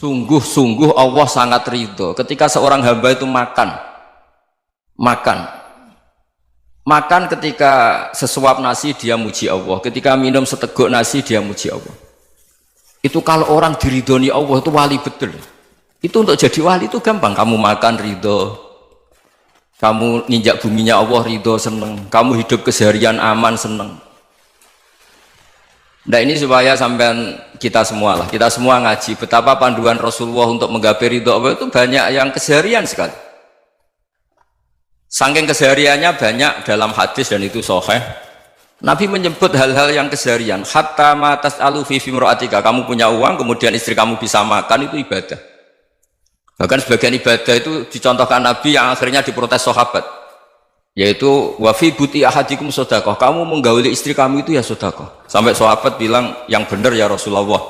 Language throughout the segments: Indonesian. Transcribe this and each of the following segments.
Sungguh-sungguh Allah sangat ridho ketika seorang hamba itu makan ketika sesuap nasi dia muji Allah, ketika minum seteguk nasi dia muji Allah. Itu kalau orang diridhoni Allah itu wali betul. Itu untuk jadi wali itu gampang, kamu makan ridho, kamu ninjak buminya Allah ridho seneng, kamu hidup keseharian aman seneng. Nah ini supaya sampean kita semua ngaji betapa panduan Rasulullah untuk menggapai ridho Allah itu banyak yang keseharian sekali. Saking kesehariannya banyak dalam hadis dan itu sahih. Nabi menyebut hal-hal yang keseharian. Hatta ma tas'alu fi fimra'atika, kamu punya uang kemudian istri kamu bisa makan itu ibadah. Bahkan sebagian ibadah itu dicontohkan Nabi yang akhirnya diprotes sahabat. Yaitu wa fi buti ahadikum sedekah, kamu menggauli istri kamu itu ya sedekah. Sampai sahabat bilang yang benar ya Rasulullah.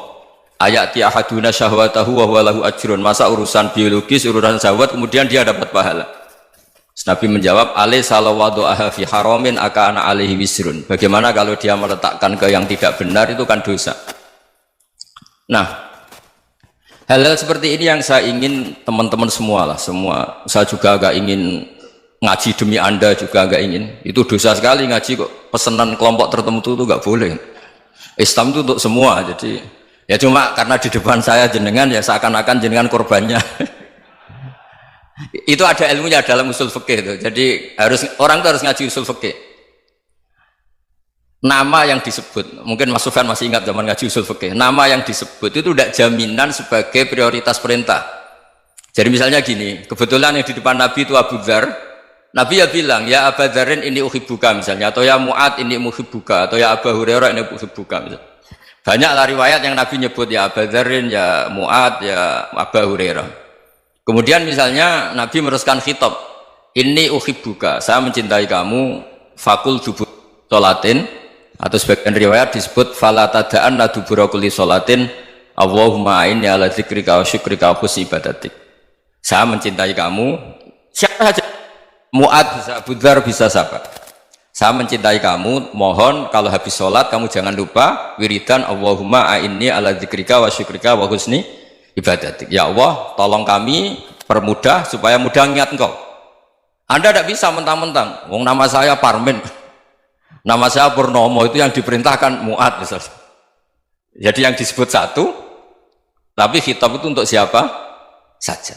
Ayati ahaduna syahwatahu wa huwa lahu ajrun. Masa urusan biologis, urusan syahwat kemudian dia dapat pahala. Nabi menjawab, alaysa lawadu'aha fi haramin akana alaihi wisrun. Bagaimana kalau dia meletakkan ke yang tidak benar itu kan dosa. Nah, hal-hal seperti ini yang saya ingin teman-teman semua saya juga agak ingin ngaji demi Anda juga agak ingin. Itu dosa sekali ngaji kok pesanan kelompok tertentu itu enggak boleh. Islam itu untuk semua. Jadi ya cuma karena di depan saya jenengan ya seakan-akan jenengan korbannya. Itu ada ilmunya dalam usul fikih itu. Jadi orang itu harus ngaji usul fikih. Nama yang disebut, mungkin Mas Sufyan masih ingat zaman ngaji usul fikih. Nama yang disebut itu tidak jaminan sebagai prioritas perintah. Jadi misalnya gini, kebetulan yang di depan Nabi itu Abu Dzar. Nabi ya bilang, ya Abu Dzarin ini uhibbuka misalnya, atau ya Mu'ad ini uhibbuka, atau ya Abu Hurairah ini uhibbuka misalnya. Banyaklah riwayat yang Nabi nyebut ya Abu Dzarin, ya Mu'ad, ya Abu Hurairah. Kemudian misalnya Nabi meneruskan khitab, ini uhibbuka, saya mencintai kamu, fakul dubur sholatin, atau sebagian riwayat disebut fala tada'anna dubura kulli sholatin, Allahumma a'inni ala dzikrika wa syukrika wa husni ibadatik. Saya mencintai kamu, siapa saja, Mu'ad bisa, Abu Dzar bisa siapa. Saya mencintai kamu, mohon kalau habis sholat kamu jangan lupa wiridan Allahumma a'inni ala dzikrika wa syukrika wa husni ibadatik. Ya Allah, tolong kami permudah supaya mudah ingat engkau. Anda tidak bisa mentang-mentang, wong nama saya Parmin, nama saya Purnomo, itu yang diperintahkan Mu'ad misalnya. Jadi yang disebut satu, tapi khitab itu untuk siapa saja.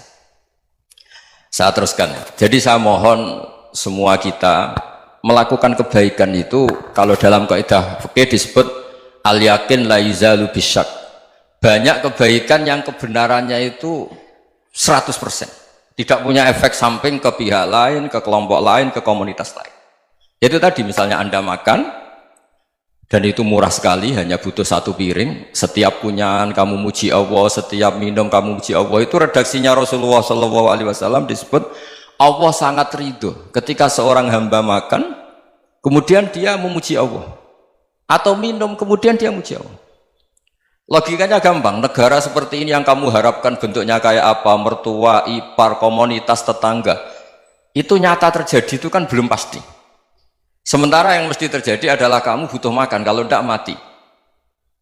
Saya teruskan. Jadi saya mohon semua kita melakukan kebaikan itu, kalau dalam kaidah fikih disebut al yakin la yuzalu bisyak. Banyak kebaikan yang kebenarannya itu 100%. Tidak punya efek samping ke pihak lain, ke kelompok lain, ke komunitas lain. Itu tadi misalnya Anda makan dan itu murah sekali, hanya butuh satu piring, setiap punyaan kamu muji Allah, setiap minum kamu muji Allah. Itu redaksinya Rasulullah SAW disebut Allah sangat ridho ketika seorang hamba makan kemudian dia memuji Allah, atau minum kemudian dia muji Allah. Logikanya gampang, negara seperti ini yang kamu harapkan bentuknya kayak apa, mertua, ipar, komunitas, tetangga, itu nyata terjadi itu kan belum pasti. Sementara yang mesti terjadi adalah kamu butuh makan, kalau tidak mati.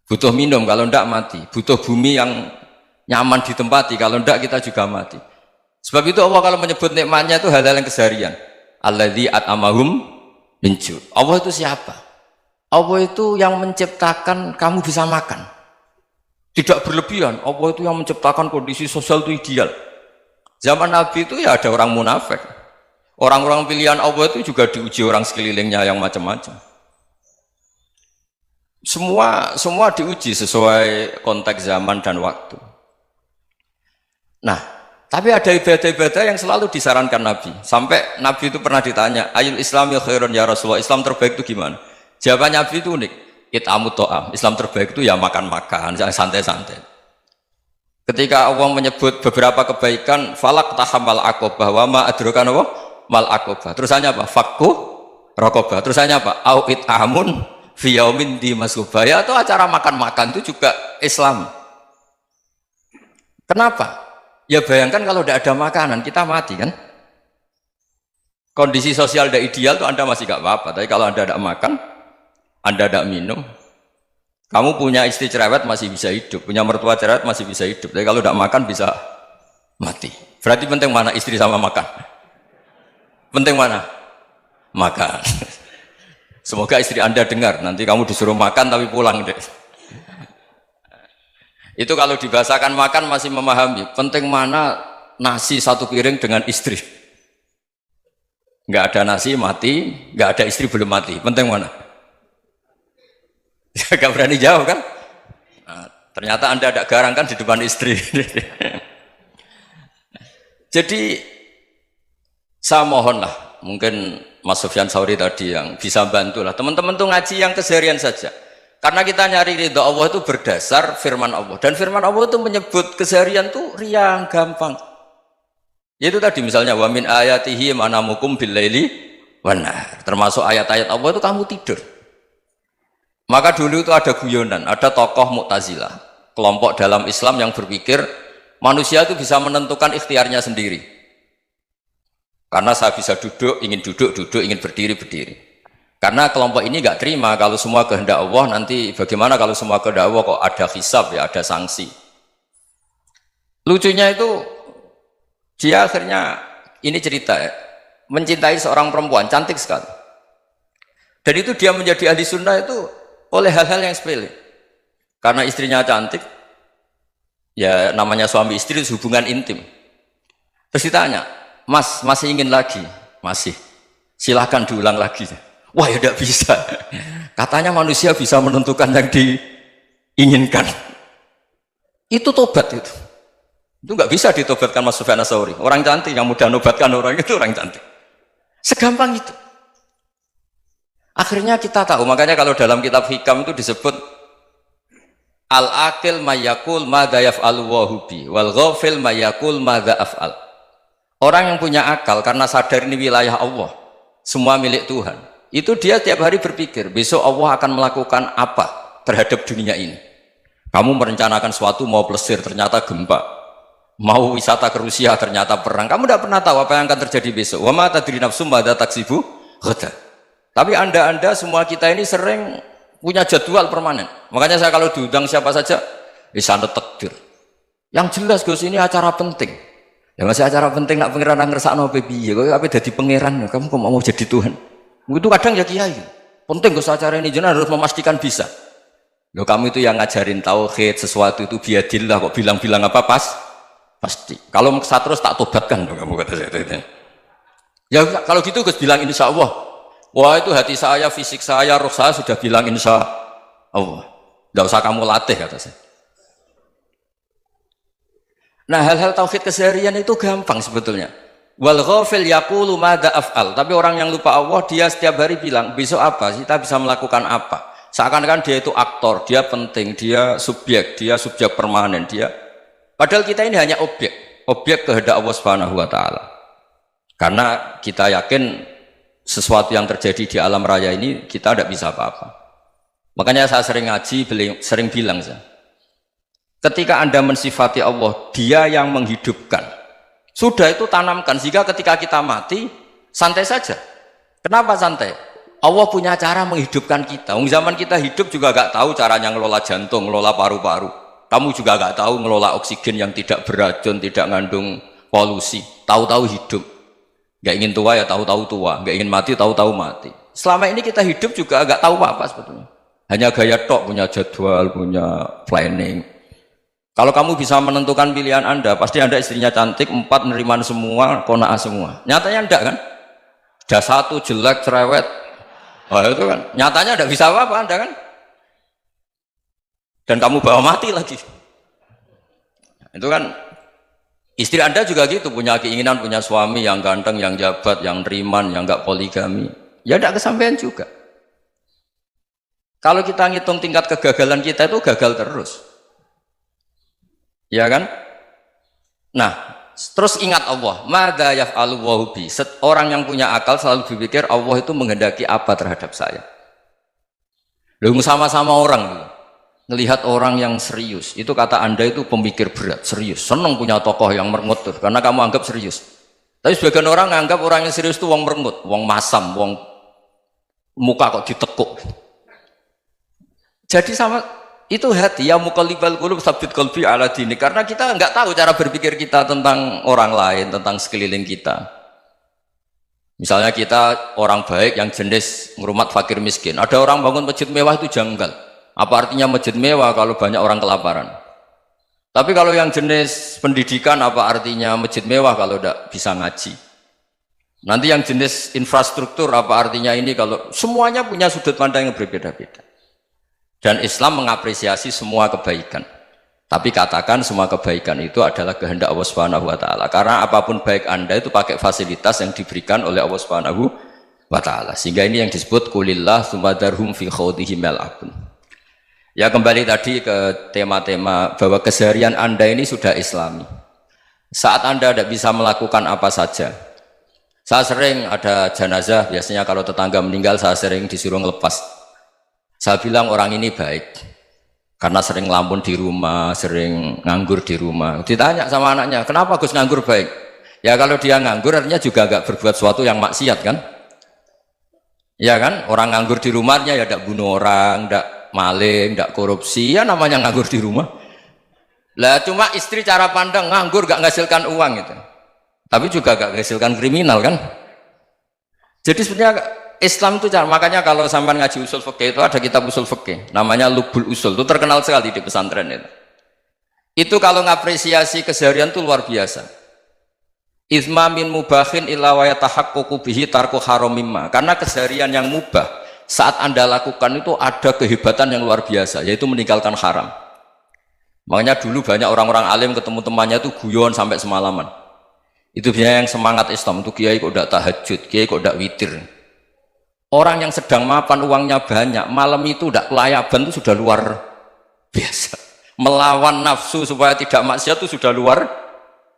Butuh minum, kalau tidak mati. Butuh bumi yang nyaman ditempati, kalau tidak kita juga mati. Sebab itu Allah kalau menyebut nikmatnya itu hal-hal yang keseharian. Alladzi at'amahum min ju'. Allah itu siapa? Allah itu yang menciptakan kamu bisa makan. Tidak berlebihan. Allah itu yang menciptakan kondisi sosial itu ideal. Zaman Nabi itu ya ada orang munafik. Orang-orang pilihan Allah itu juga diuji orang sekelilingnya yang macam-macam. Semua diuji sesuai konteks zaman dan waktu. Nah, tapi ada ibadah-ibadah yang selalu disarankan Nabi. Sampai Nabi itu pernah ditanya, ayul islami khairun ya Rasulullah, Islam terbaik itu gimana? Jawaban Nabi itu unik. It'amut to'am. Islam terbaik itu ya makan-makan, santai-santai. Ketika Allah menyebut beberapa kebaikan, falak tahamal aqobah wa ma adrokan Allah mal aqobah. Terusannya apa? Fakku raqobah. Terusannya apa? Au it'amun fi yaumin di masghubah. Ya, itu acara makan-makan itu juga Islam. Kenapa? Ya bayangkan kalau tidak ada makanan, kita mati kan? Kondisi sosial tidak ideal itu Anda masih gak apa-apa. Tapi kalau Anda tidak makan, Anda tidak minum, Kamu punya istri cerewet masih bisa hidup, punya mertua cerewet masih bisa hidup. Tapi kalau tidak makan bisa mati. Berarti penting mana istri sama makan? Penting mana? Makan. Semoga istri Anda dengar. Nanti kamu disuruh makan tapi pulang deh. Itu kalau dibahasakan makan masih memahami. Penting mana nasi satu piring dengan istri? Nggak ada nasi mati, nggak ada istri belum mati. Penting mana? Gak berani jawab kan? Nah, ternyata Anda ada garang kan di depan istri. Jadi saya mohonlah, mungkin Mas Sufyan Sauri tadi yang bisa bantulah teman-teman tuh ngaji yang keseharian saja. Karena kita nyari ridha Allah itu berdasar firman Allah, dan firman Allah itu menyebut keseharian tuh riang gampang. Yaitu tadi misalnya wa min ayatihi manamukum bil laili wan nahar. Termasuk ayat-ayat Allah itu kamu tidur. Maka dulu itu ada guyonan, ada tokoh Mu'tazilah, kelompok dalam Islam yang berpikir manusia itu bisa menentukan ikhtiarnya sendiri. Karena saya bisa duduk, ingin berdiri, berdiri. Karena kelompok ini nggak terima kalau semua kehendak Allah, nanti bagaimana kalau semua kehendak Allah kok ada hisab ya, ada sanksi. Lucunya itu, dia akhirnya, ini cerita ya, mencintai seorang perempuan, cantik sekali. Dan itu dia menjadi ahli sunnah itu oleh hal-hal yang sepele. Karena istrinya cantik, ya namanya suami istri hubungan intim. Terus ditanya, Mas, masih ingin lagi? Masih. Silahkan diulang lagi. Wah ya tidak bisa. Katanya manusia bisa menentukan yang diinginkan. Itu tobat itu. Itu nggak bisa ditobatkan Mas Sufyan Ats-Tsauri. Orang cantik yang mudah nobatkan orang itu orang cantik. Segampang itu. Akhirnya kita tahu, makanya kalau dalam kitab Hikam itu disebut al-aqil mayyakul madza yaf'alu wa hubi wal ghafil mayyakul madza af'al. Orang yang punya akal karena sadar ini wilayah Allah, semua milik Tuhan, itu dia tiap hari berpikir besok Allah akan melakukan apa terhadap dunia ini. Kamu merencanakan suatu mau plesir ternyata gempa, mau wisata ke Rusia ternyata perang, kamu tidak pernah tahu apa yang akan terjadi besok. Wa ma tadri nafsum madza taksibu ghadan. Tapi anda semua kita ini sering punya jadwal permanen. Makanya saya kalau diundang siapa saja, sana takdir. Yang jelas Gus ini acara penting. Ya masih acara penting nak pangeran ngersakno piye? Kok ape dadi pangeran? Kamu kok mau jadi Tuhan? Itu kadang ya kiai. Penting Gus acara ini jenengan harus memastikan bisa. Loh kamu itu yang ngajarin tauhid, sesuatu itu biadillah kok bilang-bilang apa pasti. Kalau maksa terus tak tobatkan kamu kata saya. Ya kalau gitu Gus bilang insya Allah. Wah itu hati saya, fisik saya, roh saya sudah bilang insya Allah. Tidak usah kamu latih kata saya. Nah hal-hal tauhid keseharian itu gampang sebetulnya. Wal ghafil yaqulu madza af'al. Tapi orang yang lupa Allah dia setiap hari bilang besok apa? Kita bisa melakukan apa? Seakan-akan dia itu aktor, dia penting, dia subjek permanen, dia. Padahal kita ini hanya objek kehendak Allah Subhanahu wa taala. Karena kita yakin sesuatu yang terjadi di alam raya ini kita tidak bisa apa-apa. Makanya saya sering ngaji, sering bilang saya, ketika Anda mensifati Allah, dia yang menghidupkan, sudah itu tanamkan sehingga ketika kita mati santai saja. Kenapa santai? Allah punya cara menghidupkan kita. Zaman kita hidup juga gak tahu caranya ngelola jantung, ngelola paru-paru. Kamu juga gak tahu ngelola oksigen yang tidak beracun, tidak ngandung polusi. Tahu-tahu hidup. Gak ingin tua ya tahu-tahu tua, gak ingin mati tahu-tahu mati. Selama ini kita hidup juga gak tahu apa-apa sebetulnya. Hanya gaya tok, punya jadwal, punya planning. Kalau kamu bisa menentukan pilihan Anda, pasti Anda istrinya cantik, 4 neriman semua, kona'ah semua. Nyatanya enggak kan? Ada 1 jelek, cerewet. Wah itu kan, nyatanya enggak bisa apa-apa Anda kan? Dan kamu bawa mati lagi. Itu kan, istri Anda juga gitu, punya keinginan, punya suami yang ganteng, yang jabat, yang neriman, yang enggak poligami. Ya enggak kesampaian juga. Kalau kita ngitung tingkat kegagalan kita itu gagal terus. Ya kan? Nah, terus ingat Allah, madza yaf'alu wa bi. Orang yang punya akal selalu berpikir Allah itu menghendaki apa terhadap saya. Lalu sama-sama orang melihat orang yang serius, itu kata Anda itu pemikir berat, serius, senang punya tokoh yang merengut tuh, karena kamu anggap serius. Tapi sebagian orang anggap orang yang serius itu wong merengut, wong masam, wong muka kok ditekuk. Jadi sama Itu hati ya muqallibal qulub tsabbit qalbi ala dini, karena kita nggak tahu cara berpikir kita tentang orang lain, tentang sekeliling kita. Misalnya kita orang baik yang jenis ngurmat fakir miskin, ada orang bangun masjid mewah itu janggal. Apa artinya masjid mewah kalau banyak orang kelaparan? Tapi kalau yang jenis pendidikan, apa artinya masjid mewah kalau tidak bisa ngaji? Nanti yang jenis infrastruktur, apa artinya ini kalau semuanya punya sudut pandang yang berbeda-beda. Dan Islam mengapresiasi semua kebaikan. Tapi katakan semua kebaikan itu adalah kehendak Allah Subhanahu wa taala. Karena apapun baik Anda itu pakai fasilitas yang diberikan oleh Allah Subhanahu wa taala. Sehingga ini yang disebut qulillah tsumadarhum fi khawdihim yal'abun. Ya, kembali tadi ke tema-tema bahwa keseharian Anda ini sudah Islami. Saat Anda tidak bisa melakukan apa saja. Saya sering ada jenazah, biasanya kalau tetangga meninggal saya sering disuruh ngelepas. Saya bilang orang ini baik karena sering ngelamun di rumah, sering nganggur di rumah. Ditanya sama anaknya, kenapa Gus nganggur baik? Ya kalau dia nganggur artinya juga agak berbuat sesuatu yang maksiat kan? Ya kan? Orang nganggur di rumahnya ya tidak bunuh orang, tidak maling, tidak korupsi, ya namanya nganggur di rumah. Lah cuma istri cara pandang nganggur gak menghasilkan uang itu. Tapi juga gak menghasilkan kriminal kan? Jadi sebenarnya Islam itu cara, makanya kalau sampai ngaji usul fikih itu ada kitab usul fikih namanya Lubul Usul, itu terkenal sekali di pesantren itu. Itu kalau ngapresiasi keseharian itu luar biasa. Izma min mubahin illa wa yatahaqqaqu bihi tarku haramimma. Karena keseharian yang mubah saat Anda lakukan itu ada kehebatan yang luar biasa, yaitu meninggalkan haram. Makanya dulu banyak orang-orang alim ketemu temannya itu guyon sampai semalaman. Itu biasanya yang semangat Islam itu, kiai kok tidak tahajud, kiai kok tidak witir. Orang yang sedang mapan uangnya banyak, malam itu tidak kelayaban itu sudah luar biasa. Melawan nafsu supaya tidak maksiat itu sudah luar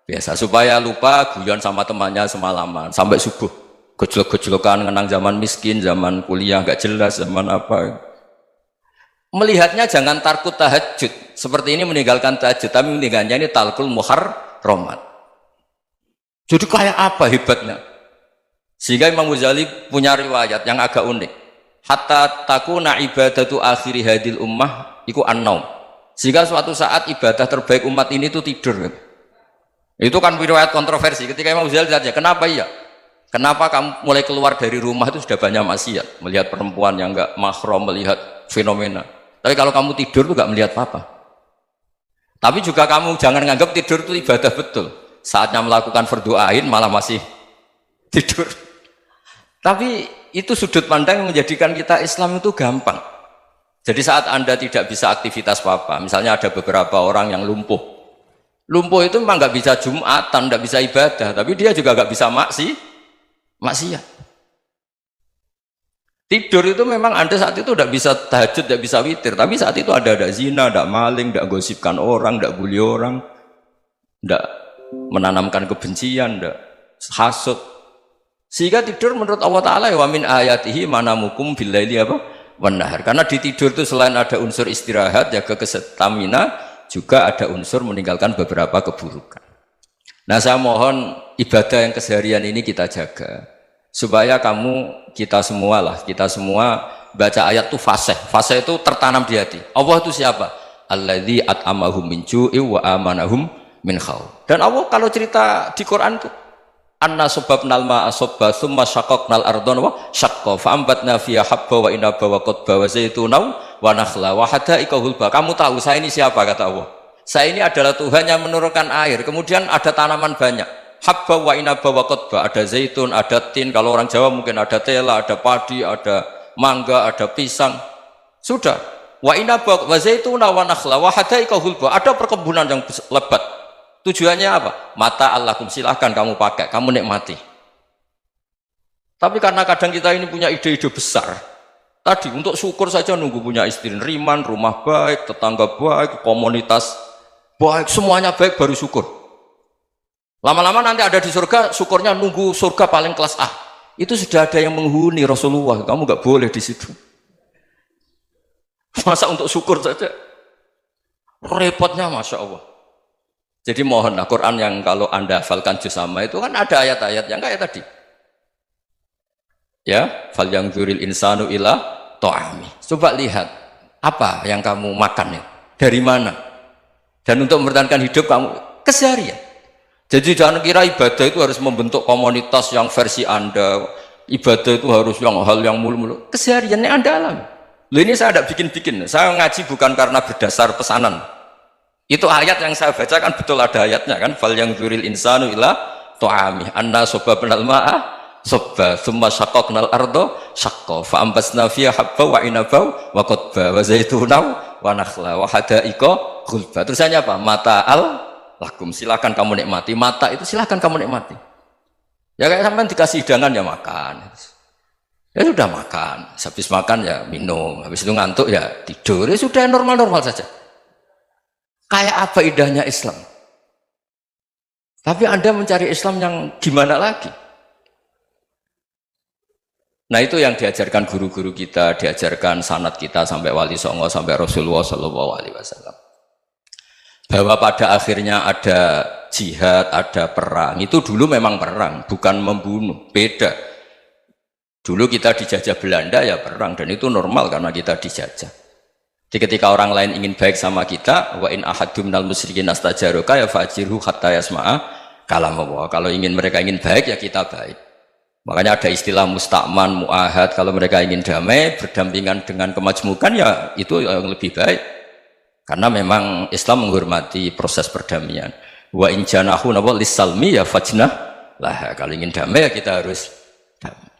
biasa. Supaya lupa guyon sama temannya semalaman sampai subuh. Gejlok-gejlokan ngenang zaman miskin, zaman kuliah nggak jelas, zaman apa. Melihatnya jangan tarkut tahajud. Seperti ini meninggalkan tahajud, tapi meninggalkannya ini talkul muharramat. Jadi kayak apa hebatnya? Sehingga Imam Ghazali punya riwayat yang agak unik. Hatta takuna ibadatu akhiri hadil ummah iku an-naum. Sehingga suatu saat ibadah terbaik umat ini itu tidur. Itu kan riwayat kontroversi. Ketika Imam Ghazali ditanya, kenapa iya? Kenapa kamu mulai keluar dari rumah itu sudah banyak maksiat? Melihat perempuan yang enggak mahram, melihat fenomena. Tapi kalau kamu tidur itu enggak melihat apa-apa. Tapi juga kamu jangan nganggap tidur itu ibadah betul. Saatnya melakukan fardhu ain malah masih tidur. Tapi itu sudut pandang yang menjadikan kita Islam itu gampang. Jadi saat Anda tidak bisa aktivitas apa-apa, misalnya ada beberapa orang yang lumpuh. Lumpuh itu memang nggak bisa Jumatan, nggak bisa ibadah, tapi dia juga nggak bisa maksiat. Tidur itu memang Anda saat itu tidak bisa tahajud, tidak bisa witir, tapi saat itu ada zina, ada maling, tidak gosipkan orang, tidak bully orang, tidak menanamkan kebencian, tidak hasud. Sehingga tidur menurut Allah Ta'ala wa min ayatihi manamukum billaili apa? Wan-nahar. Karena di tidur itu selain ada unsur istirahat, jaga kestamina, juga ada unsur meninggalkan beberapa keburukan. Nah saya mohon ibadah yang keseharian ini kita jaga. Supaya kita semua baca ayat itu fasih. Fasih itu tertanam di hati. Allah itu siapa? Alladzi at'amahum min ju'i wa amanahum min khauf. Dan Allah kalau cerita di Quran itu anna sababnal ma'a sabba thumma syaqaqnal ardha wa syaqqa fa ambatna fiha habba wa inaba wa qadba wa zaituna wa nakhla wa hadaika hulba. Kamu tahu saya ini siapa, kata Allah. Saya ini adalah Tuhan yang menurunkan air, kemudian ada tanaman banyak. Habba wa inaba wa qadba, ada zaitun, ada tin, kalau orang Jawa mungkin ada tela, ada padi, ada mangga, ada pisang. Sudah. Wa inaba wa zaituna wa nakhla wa hadaika hulba. Ada perkebunan yang lebat. Tujuannya apa? Mata Allahkum, silahkan kamu pakai, kamu nikmati. Tapi karena kadang kita ini punya ide-ide besar. Tadi untuk syukur saja nunggu punya istri riman, rumah baik, tetangga baik, komunitas baik, semuanya baik baru syukur. Lama-lama nanti ada di surga, syukurnya nunggu surga paling kelas A. Itu sudah ada yang menghuni Rasulullah, kamu nggak boleh di situ. Masa untuk syukur saja? Repotnya Masya Allah. Jadi mohonlah Quran yang kalau Anda hafalkan juz sama itu kan ada ayat-ayat yang kayak tadi. Ya, fal yang dzuril insanu ila ta'ami. Coba lihat Apa yang kamu makan ya? Dari mana? Dan untuk mempertahankan hidup kamu keseharian. Jadi jangan kira ibadah itu harus membentuk komunitas yang versi Anda. Ibadah itu harus yang hal yang mulu-mulu. Kesehariannya Anda alami. Loh, ini saya tidak bikin-bikin. Saya ngaji bukan karena berdasar pesanan. Itu ayat yang saya baca kan betul ada ayatnya kan. Fal yang dzuril insanu ila tu'ami anna sobabnal ma'ah sobba thumma syaqaqnal ardo syaqqa fa ambasna fiha habba wa inaba wa qadba wa zaituna wa nakhla wa hada'iqa ghulba. Terusannya apa? Mata'al lakum, silakan kamu nikmati. Mata itu silakan kamu nikmati. Ya kayak sampean dikasih hidangan ya makan. Ya sudah makan, habis makan ya minum, habis itu ngantuk ya tidur. Ya sudah normal-normal saja. Kayak apa indahnya Islam. Tapi Anda mencari Islam yang gimana lagi? Nah itu yang diajarkan guru-guru kita, diajarkan sanad kita sampai Wali Songo, sampai Rasulullah SAW. Bahwa pada akhirnya ada jihad, ada perang. Itu dulu memang perang, bukan membunuh, beda. Dulu kita dijajah Belanda ya perang, dan itu normal karena kita dijajah. Jadi ketika orang lain ingin baik sama kita, wa in ahadum minal musyrikin astajaruka ya fajirhu hatta yasma'a kalam Allah. Kalau mereka ingin baik ya kita baik. Makanya ada istilah mustakman, mu'ahad. Kalau mereka ingin damai, berdampingan dengan kemajmukan ya itu yang lebih baik. Karena memang Islam menghormati proses perdamaian. Wa in janahu lis-salmi ya fajnah lah. Kalau ingin damai ya kita harus damai.